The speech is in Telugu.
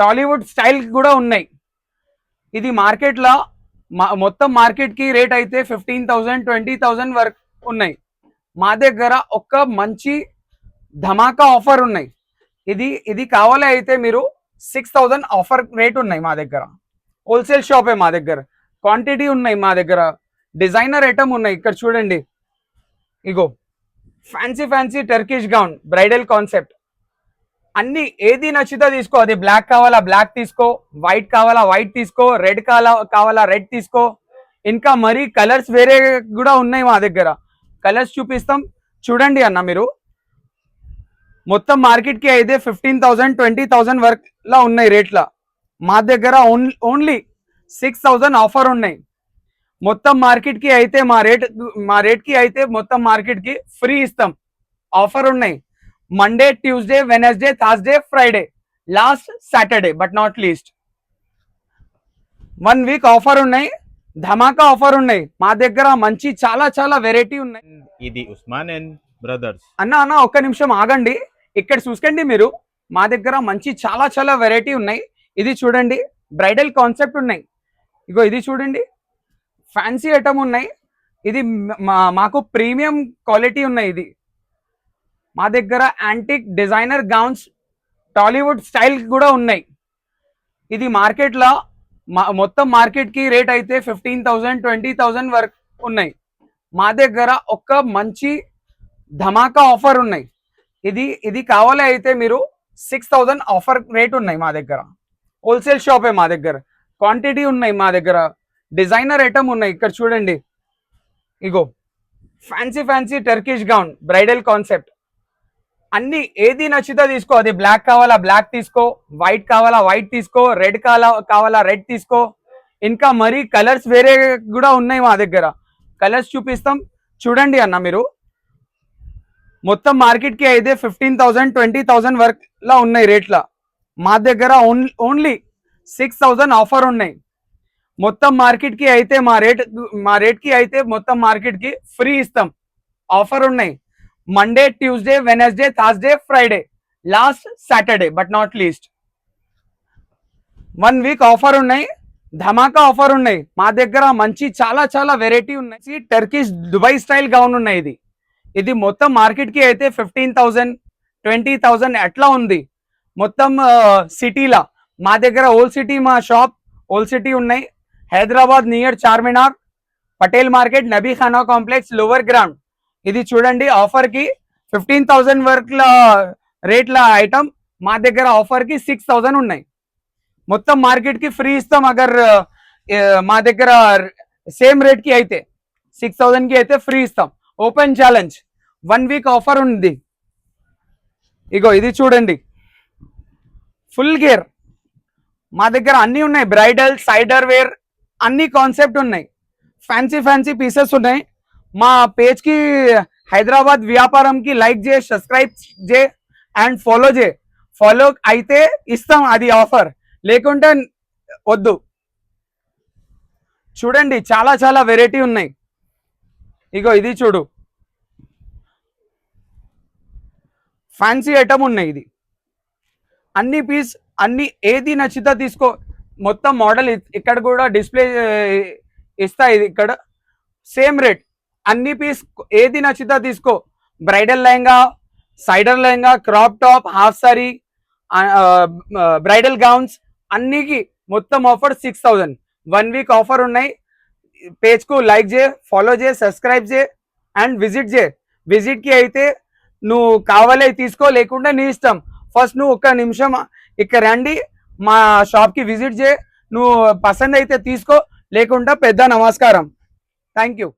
టాలీవుడ్ స్టైల్ కూడా ఉన్నాయి. ఇది మార్కెట్లో మొత్తం మార్కెట్కి రేట్ అయితే 15,000 20,000 వరకు ఉన్నాయి. మా దగ్గర ఒక మంచి ధమాకా ఆఫర్ ఉన్నాయి. ఇది కావాలి అయితే మీరు 6,000 ఆఫర్ రేట్ ఉన్నాయి మా దగ్గర. హోల్సేల్ షాపే మా దగ్గర. క్వాంటిటీ ఉన్నాయి మా దగ్గర. డిజైనర్ ఐటమ్ ఉన్నాయి. ఇక్కడ చూడండి, ఇగో fancy Turkish gown bridal concept. అన్ని ఏది నచ్చితే తీసుకో. అది బ్లాక్ కావాలా బ్లాక్ తీసుకో, వైట్ కావాలా వైట్ తీసుకో, రెడ్ కావాలా రెడ్ తీసుకో. ఇంకా మరి కలర్స్ వేరే కూడా ఉన్నాయి మా దగ్గర. కలర్స్ చూపిస్తాం చూడండి అన్న. మీరు మొత్తం మార్కెట్కి అయితే 15,000 20,000 వరకులా ఉన్నాయి రేట్ల. మా దగ్గర ఓన్లీ 6,000 ఆఫర్ ఉన్నాయి. మొత్తం మార్కెట్కి అయితే మా రేట్కి అయితే మొత్తం మార్కెట్కి ఫ్రీ ఇస్తాం. ఆఫర్ ఉన్నాయి. Monday Tuesday Wednesday Thursday Friday last Saturday but not least 1 week offer ఉన్నాయి. ధమాకా ఆఫర్ ఉన్నాయి మా దగ్గర. మంచి చాలా వెరైటీ ఉన్నాయి. ఇది ఉస్మాన్ అండ్ బ్రదర్స్. అన్న ఒక్క నిమిషం ఆగండి. ఇక్కడ చూసుకోండి మీరు, మా దగ్గర మంచి చాలా వెరైటీ ఉన్నాయి. ఇది చూడండి, బ్రైడల్ కాన్సెప్ట్ ఉన్నాయి. ఇగో ఇది చూడండి, ఫ్యాన్సీ ఐటమ్ ఉన్నాయి. ఇది మాకు ప్రీమియం క్వాలిటీ ఉన్నాయి. ఇది మా దగ్గర antique designer gowns Tollywood style కూడా ఉన్నాయి. ఇది మార్కెట్లో మొత్తం మార్కెట్కి రేట్ అయితే 15,000 20,000 వరకు ఉన్నాయి. మా దగ్గర ఒక మంచి ధమాకా ఆఫర్ ఉన్నాయి. ఇది కావాలి అయితే మీరు 6,000 ఆఫర్ రేట్ ఉన్నాయి మా దగ్గర. హోల్సేల్ షాపే మా దగ్గర. క్వాంటిటీ ఉన్నాయి మా దగ్గర. డిజైనర్ ఐటమ్ ఉన్నాయి. ఇక్కడ చూడండి, ఇగో fancy Turkish gown bridal concept. అన్ని ఏది నచ్చితే తీసుకో. అది బ్లాక్ కావాలా బ్లాక్ తీసుకో, వైట్ కావాలా వైట్ తీసుకో, రెడ్ కావాలా రెడ్ తీసుకో. ఇంకా మరి కలర్స్ వేరే కూడా ఉన్నాయి మా దగ్గర. కలర్స్ చూపిస్తాం చూడండి అన్న. మీరు మొత్తం మార్కెట్కి అయితే 15,000 20,000 వరకులా ఉన్నాయి రేట్ల. మా దగ్గర ఓన్లీ 6,000 ఆఫర్ ఉన్నాయి. మొత్తం మార్కెట్కి అయితే మా రేట్కి అయితే మొత్తం మార్కెట్కి ఫ్రీ ఇస్తాం. ఆఫర్ ఉన్నాయి. Monday Tuesday Wednesday Thursday Friday last Saturday but not least 1 week offer ఉన్నాయి. ధమాకా ఆఫర్ ఉన్నాయి మా దగ్గర. మంచి చాలా వెరైటీ ఉన్నాయి. టర్కిష్ దుబాయ్ స్టైల్ గౌన్ ఉన్నాయి. ఇది మొత్తం మార్కెట్కి అయితే 15,000 20,000 అట్లా ఉంది. మొత్తం సిటీలా మా దగ్గర ఓల్డ్ సిటీ, మా షాప్ ఓల్డ్ సిటీ ఉన్నాయి. Hyderabad near Charminar, Patel market, Nabikhana complex, lower ground. ఇది చూడండి, ఆఫర్కి 15,000 వరకుల రేట్ల ఐటమ్ మా దగ్గర ఆఫర్కి 6,000 ఉన్నాయి. మొత్తం మార్కెట్కి ఫ్రీ ఇస్తాం. అగర్ మా దగ్గర సేమ్ రేట్కి అయితే 6,000కి అయితే ఫ్రీ ఇస్తాం. ఓపెన్ ఛాలెంజ్ 1 వీక్ ఆఫర్ ఉంది. ఇగో ఇది చూడండి, ఫుల్ గేర్ మా దగ్గర అన్నీ ఉన్నాయి. బ్రైడల్ సైడర్ వేర్ అన్ని కాన్సెప్ట్ ఉన్నాయి. ఫ్యాన్సీ పీసెస్ ఉన్నాయి. మా పేజ్కి హైదరాబాద్ వ్యాపారంకి లైక్ చేయి, సబ్స్క్రైబ్ చేయి అండ్ ఫాలో అయితే ఇస్తాం అది ఆఫర్, లేకుంటే వద్దు. చూడండి, చాలా వెరైటీ ఉన్నాయి. ఇగో ఇది చూడు, ఫ్యాన్సీ ఐటమ్ ఉన్నాయి. ఇది అన్ని ఏది నచ్చితే తీసుకో. మొత్తం మోడల్ ఇక్కడ కూడా డిస్ప్లే ఇస్తా. ఇది ఇక్కడ సేమ్ రేట్. అన్ని పీస్ ఏది నచ్చితే తీసుకో. బ్రైడల్ లెహంగా, సైడర్ lehenga, crop top, half sari, bridal gowns అన్నికి మొత్తం ఆఫర్ 6,000. 1 వీక్ ఆఫర్ ఉన్నాయి. పేజ్కు లైక్ చేయి, ఫాలో చేయి, సబ్స్క్రైబ్ చేయి అండ్ విజిట్కి అయితే నువ్వు కావాలే తీసుకో, లేకుండా నీ ఇష్టం. ఫస్ట్ నువ్వు 1 నిమిషం ఇక్కడ రండి, మా షాప్కి విజిట్ చేయి. నువ్వు పసంద్ అయితే తీసుకో, లేకుండా పెద్ద నమస్కారం. Thank you.